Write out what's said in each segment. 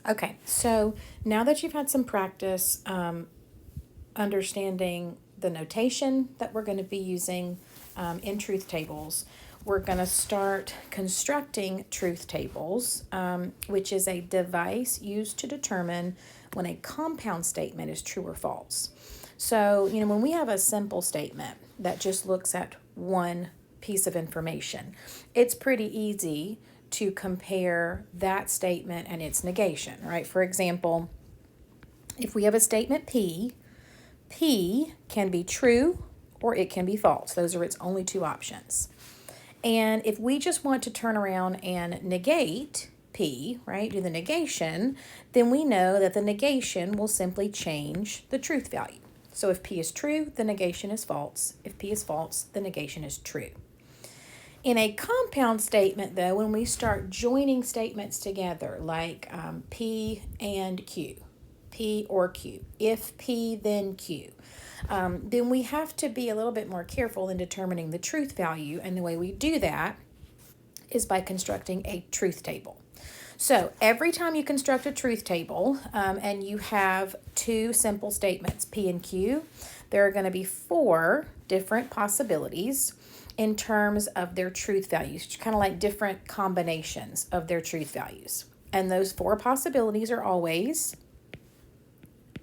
Okay, so now that you've had some practice understanding the notation that we're going to be using in truth tables, we're going to start constructing truth tables, which is a device used to determine when a compound statement is true or false. So, when we have a simple statement that just looks at one piece of information, it's pretty easy to compare that statement and its negation, right? For example, if we have a statement P, P can be true or it can be false. Those are its only two options. And if we just want to turn around and negate P, right, do the negation, then we know that the negation will simply change the truth value. So if P is true, the negation is false. If P is false, the negation is true. In a compound statement, though, when we start joining statements together, like P and Q, P or Q, if P, then Q, then we have to be a little bit more careful in determining the truth value. And the way we do that is by constructing a truth table. So every time you construct a truth table and you have two simple statements, P and Q, there are going to be four different possibilities in terms of their truth values, kind of like different combinations of their truth values. And those four possibilities are always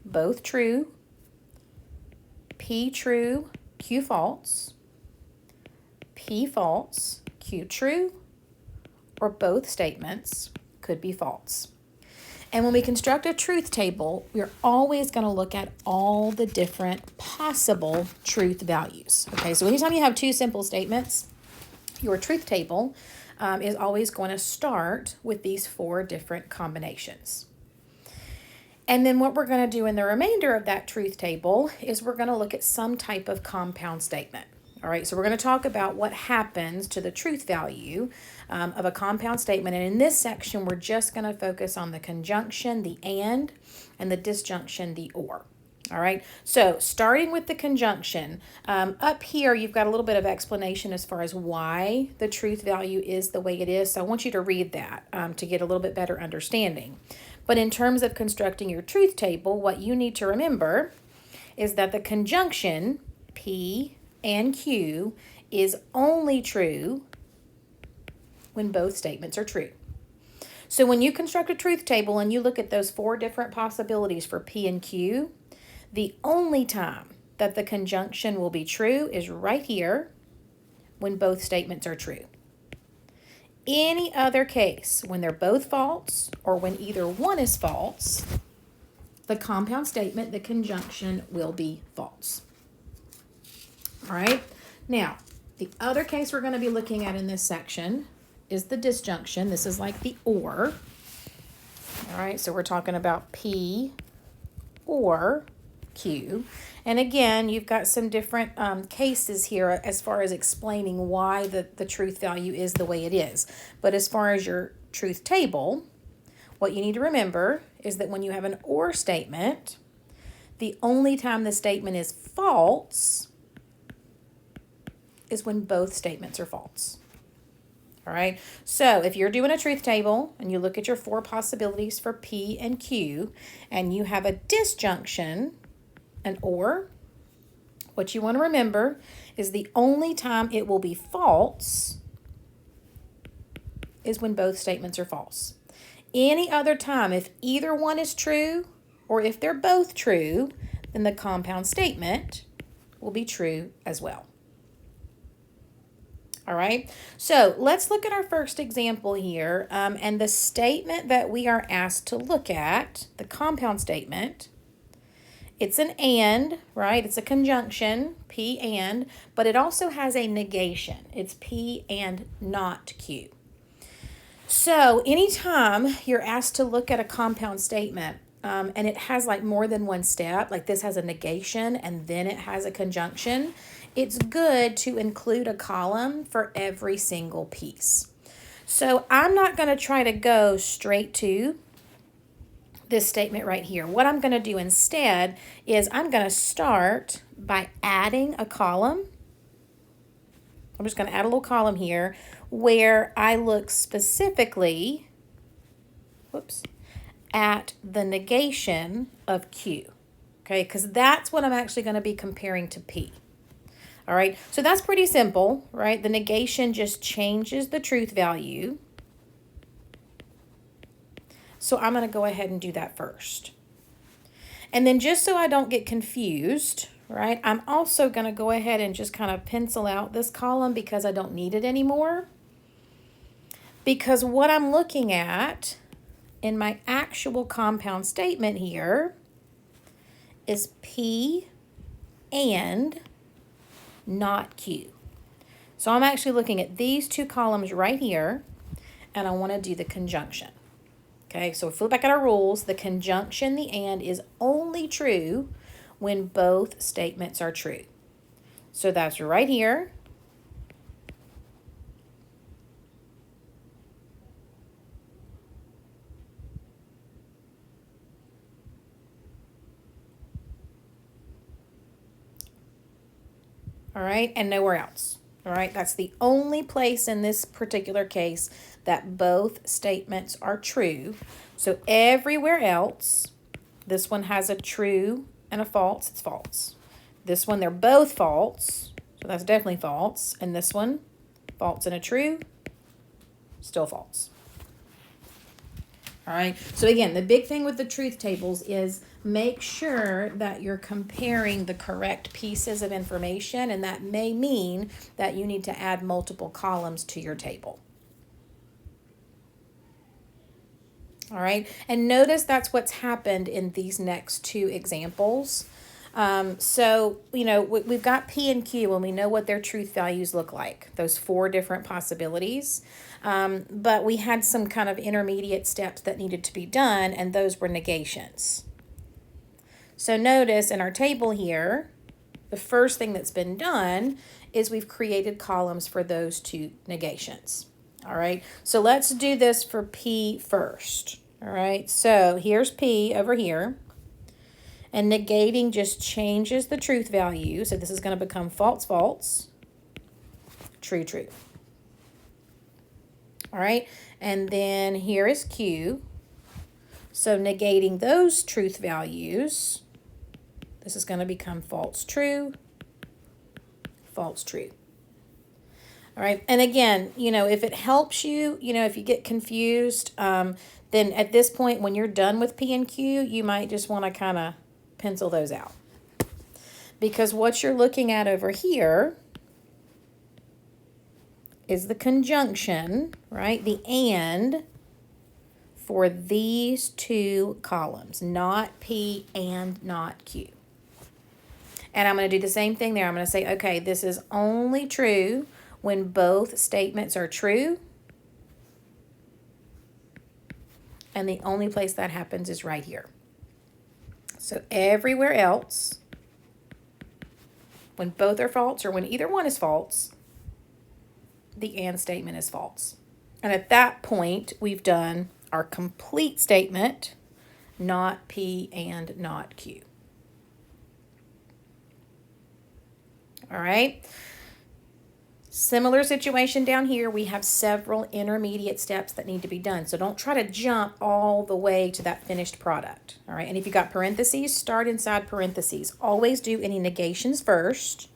both true, P true, Q false, P false, Q true, or both statements could be false. And when we construct a truth table, we're always going to look at all the different possible truth values. Okay, so anytime you have two simple statements, your truth table is always going to start with these four different combinations. And then what we're going to do in the remainder of that truth table is we're going to look at some type of compound statement. All right, so we're going to talk about what happens to the truth value of a compound statement. And in this section, we're just going to focus on the conjunction, the and the disjunction, the or. All right, so starting with the conjunction, up here you've got a little bit of explanation as far as why the truth value is the way it is. So I want you to read that to get a little bit better understanding. But in terms of constructing your truth table, what you need to remember is that the conjunction, P and Q, is only true when both statements are true. So when you construct a truth table and you look at those four different possibilities for P and Q, the only time that the conjunction will be true is right here when both statements are true. Any other case, when they're both false or when either one is false, the compound statement, the conjunction, will be false. All right, now the other case we're going to be looking at in this section is the disjunction. This is like the or. All right, so we're talking about P or Q. And again, you've got some different cases here as far as explaining why the truth value is the way it is. But as far as your truth table, what you need to remember is that when you have an or statement, the only time the statement is false is when both statements are false. All right, so if you're doing a truth table and you look at your four possibilities for P and Q and you have a disjunction, an or, what you want to remember is the only time it will be false is when both statements are false. Any other time, if either one is true or if they're both true, then the compound statement will be true as well. All right, so let's look at our first example here. And the statement that we are asked to look at, the compound statement, it's an and, right? It's a conjunction, P and, but it also has a negation. It's P and not Q. So anytime you're asked to look at a compound statement, and it has like more than one step, like this has a negation and then it has a conjunction, it's good to include a column for every single piece. So I'm not going to try to go straight to this statement right here. What I'm going to do instead is I'm going to start by adding a column. I'm just going to add a little column here where I look specifically, at the negation of Q. Okay, because that's what I'm actually going to be comparing to P. All right, so that's pretty simple, right? The negation just changes the truth value. So I'm going to go ahead and do that first. And then just so I don't get confused, right, I'm also going to go ahead and just kind of pencil out this column because I don't need it anymore. Because what I'm looking at in my actual compound statement here is P and not Q. So I'm actually looking at these two columns right here, and I want to do the conjunction. Okay, so if we look back at our rules, the conjunction, the and, is only true when both statements are true. So that's right here. All right, and nowhere else. All right, that's the only place in this particular case that both statements are true. So everywhere else, this one has a true and a false, it's false. This one, they're both false, so that's definitely false. And this one, false and a true, still false. All right, so again, the big thing with the truth tables is make sure that you're comparing the correct pieces of information, and that may mean that you need to add multiple columns to your table. All right, and notice that's what's happened in these next two examples. So, you know, we've got P and Q, and we know what their truth values look like, those four different possibilities. But we had some kind of intermediate steps that needed to be done, and those were negations. So notice in our table here, the first thing that's been done is we've created columns for those two negations. All right, so let's do this for P first. All right, so here's P over here. And negating just changes the truth value. So this is going to become false, false, true, true. All right, and then here is Q. So negating those truth values, this is going to become false, true, false, true. All right, and again, you know, if it helps you, you know, if you get confused, then at this point when you're done with P and Q, you might just want to kind of pencil those out. Because what you're looking at over here is the conjunction, right? The and for these two columns, not P and not Q. And I'm going to do the same thing there. I'm going to say, okay, this is only true when both statements are true. And the only place that happens is right here. So everywhere else, when both are false or when either one is false, the and statement is false. And at that point, we've done our complete statement, not P and not Q. All right. Similar situation down here. We have several intermediate steps that need to be done. So don't try to jump all the way to that finished product. All right. And if you got parentheses, start inside parentheses. Always do any negations first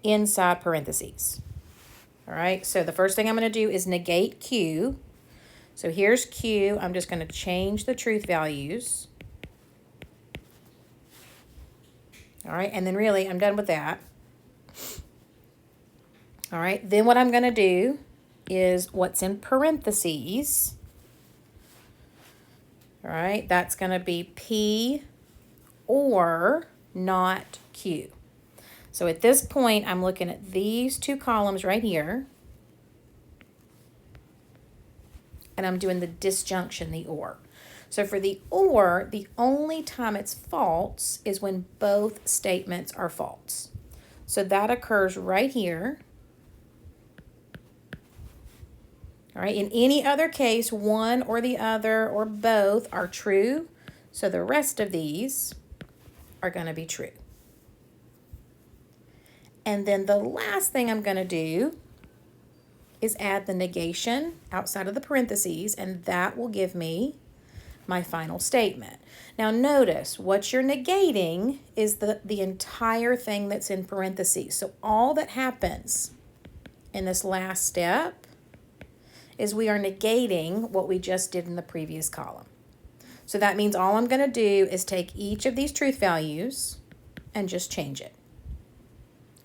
inside parentheses. All right. So the first thing I'm going to do is negate Q. So here's Q. I'm just going to change the truth values. All right. And then really, I'm done with that. All right, then what I'm going to do is what's in parentheses. All right, that's going to be P or not Q. So at this point, I'm looking at these two columns right here. And I'm doing the disjunction, the or. So for the or, the only time it's false is when both statements are false. So that occurs right here. All right, in any other case, one or the other or both are true. So the rest of these are going to be true. And then the last thing I'm going to do is add the negation outside of the parentheses, and that will give me my final statement. Now notice what you're negating is the entire thing that's in parentheses. So all that happens in this last step is we are negating what we just did in the previous column. So that means all I'm going to do is take each of these truth values and just change it.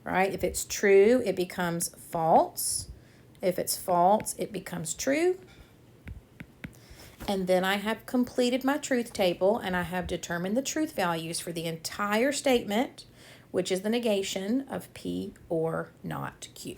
Right? If it's true, it becomes false. If it's false, it becomes true. And then I have completed my truth table and I have determined the truth values for the entire statement, which is the negation of P or not Q.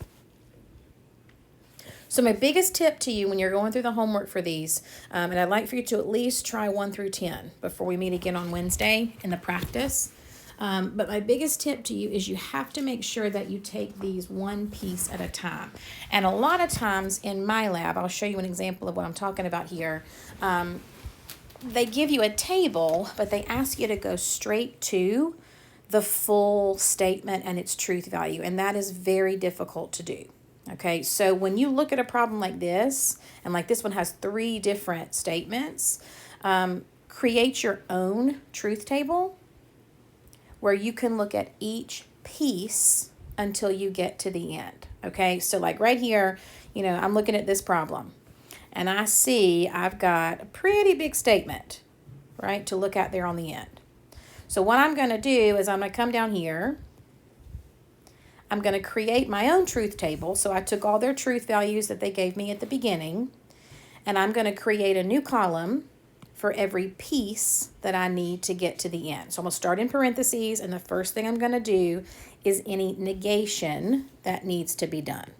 So my biggest tip to you when you're going through the homework for these, and I'd like for you to at least try 1 through 10 before we meet again on Wednesday in the practice. But my biggest tip to you is you have to make sure that you take these one piece at a time. And a lot of times in my lab, I'll show you an example of what I'm talking about here. They give you a table, but they ask you to go straight to the full statement and its truth value. And that is very difficult to do. Okay, so when you look at a problem like this, and like this one has 3 different statements, create your own truth table where you can look at each piece until you get to the end. Okay, so like right here, you know, I'm looking at this problem and I see I've got a pretty big statement, right, to look at there on the end. So what I'm going to do is I'm going to come down here. I'm going to create my own truth table. So I took all their truth values that they gave me at the beginning, and I'm going to create a new column for every piece that I need to get to the end. So I'm going to start in parentheses, and the first thing I'm going to do is any negation that needs to be done.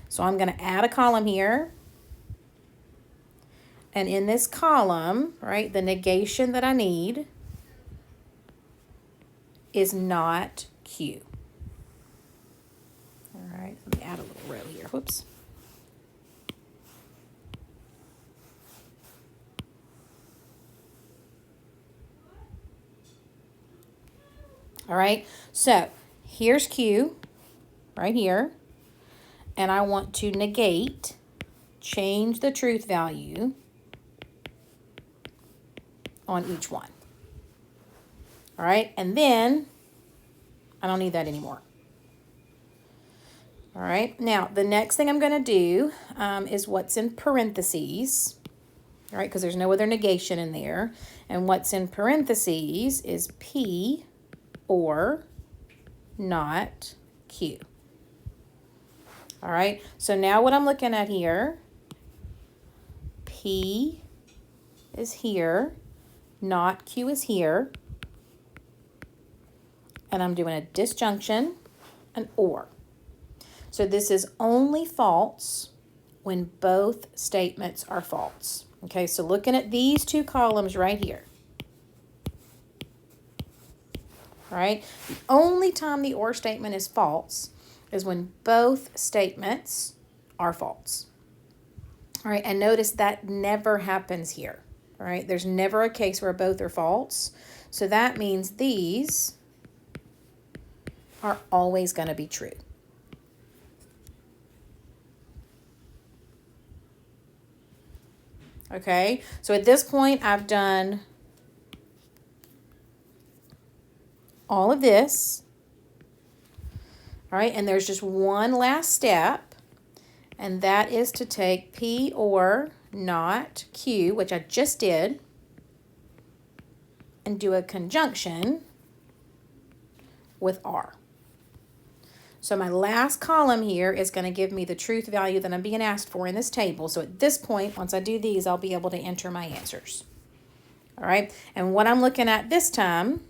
So I'm going to add a column here. And in this column, right, the negation that I need is not Q. All right, let me add a little row here. Whoops. All right, so here's Q right here, and I want to negate, change the truth value on each one. All right, and then I don't need that anymore. All right, now the next thing I'm going to do is what's in parentheses, all right, because there's no other negation in there. And what's in parentheses is P or not Q. All right, so now what I'm looking at here, P is here, not Q is here, and I'm doing a disjunction, an or. So this is only false when both statements are false. Okay, so looking at these 2 columns right here. All right, the only time the or statement is false is when both statements are false. All right, and notice that never happens here. All right, there's never a case where both are false. So that means these are always going to be true. Okay, so at this point, I've done all of this. All right, and there's just one last step, and that is to take P or not Q, which I just did, and do a conjunction with R. So my last column here is going to give me the truth value that I'm being asked for in this table. So at this point, once I do these, I'll be able to enter my answers. All right, and what I'm looking at this time,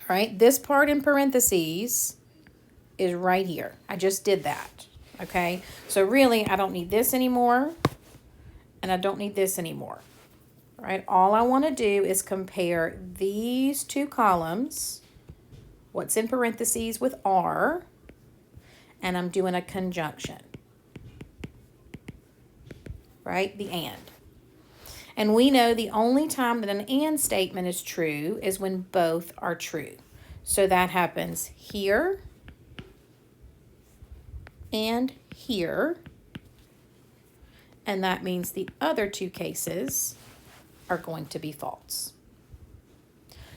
all right, this part in parentheses is right here. I just did that, okay? So really, I don't need this anymore, and I don't need this anymore. All right, all I want to do is compare these 2 columns, what's in parentheses with R, and I'm doing a conjunction, right? The and. And we know the only time that an and statement is true is when both are true. So that happens here and here. And that means the other 2 cases are going to be false.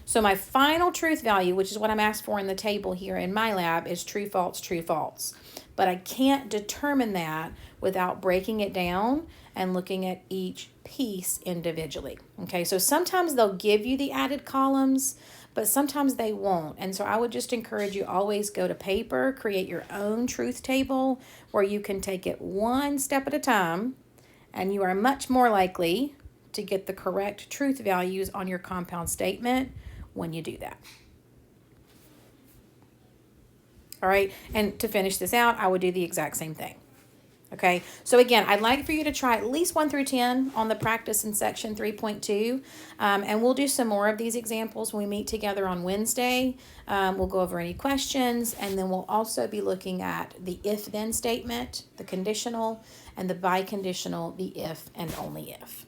So my final truth value, which is what I'm asked for in the table here in my lab, is true, false, true, false. But I can't determine that without breaking it down and looking at each piece individually. Okay, so sometimes they'll give you the added columns, but sometimes they won't. And so I would just encourage you always go to paper, create your own truth table where you can take it one step at a time, and you are much more likely to get the correct truth values on your compound statement when you do that. All right, and to finish this out, I would do the exact same thing. Okay, so again, I'd like for you to try at least 1 through 10 on the practice in section 3.2, and we'll do some more of these examples when we meet together on Wednesday. We'll go over any questions, and then we'll also be looking at the if-then statement, the conditional, and the biconditional, the if and only if.